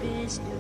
best of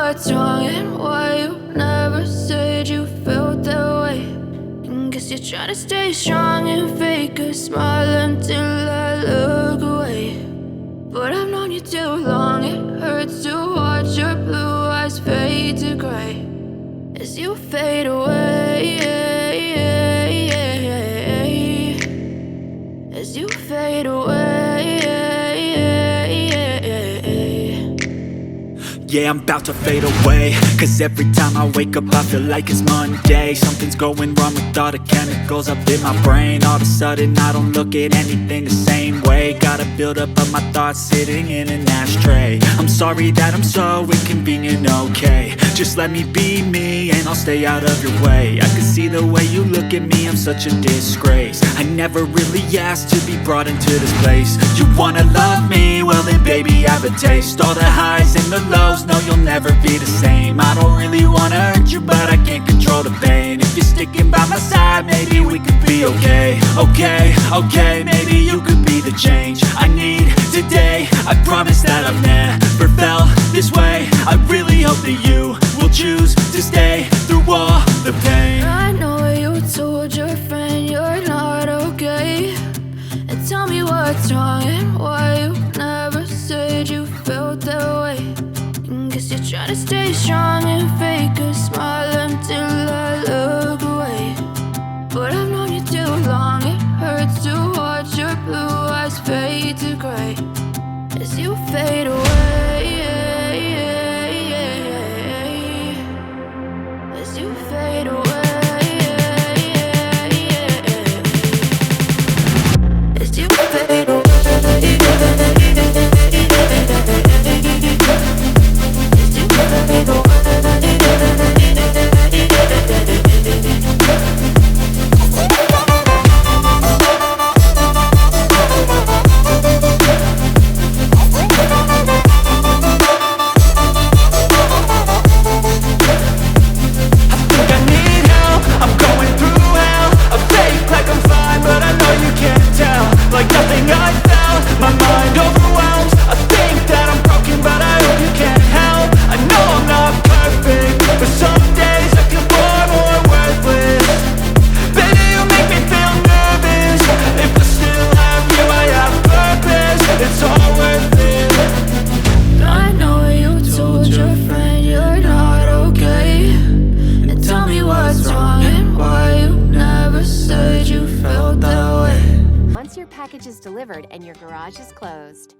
what's wrong and why you never said you felt that way. And guess you're trying to stay strong and fake a smile until I look away. But I've known you too long, it hurts to watch your blue eyes fade to gray as you fade away, as you fade away. Yeah, I'm about to fade away, cause every time I wake up I feel like it's Monday. Something's going wrong with all the chemicals up in my brain. All of a sudden I don't look at anything the same way. Gotta build up of my thoughts sitting in an ashtray. I'm sorry that I'm so inconvenient, okay. Just let me be me and I'll stay out of your way. I can see the way you look at me, I'm such a disgrace. I never really asked to be brought into this place. You wanna love me? Well then baby I have a taste. All the highs and the lows, no you'll never be the same. I don't really wanna hurt you but I can't control the pain. If you're sticking by my side maybe we could be okay. Okay, maybe you could be the change I need today. I promise that I've never felt this way. I really hope that you will choose to stay through all the pain. I know you told your friend you're not okay, and tell me what's wrong and why you never said you felt that way. And guess you're trying to stay strong and fake a smile until I look away. But I've known you too long, it hurts to watch your blue eyes fade to gray as you fade away, as you fade away. my mind overwhelms. I think that I'm broken, but I hope you can't help. I know I'm not perfect, but some days I feel far more worthless. Baby, you make me feel nervous. If I still have you, I have purpose. It's all worth it. I know you told your friend you're not okay, and tell me what's wrong and why you never said you felt that way. Once your package is delivered and your garage is closed.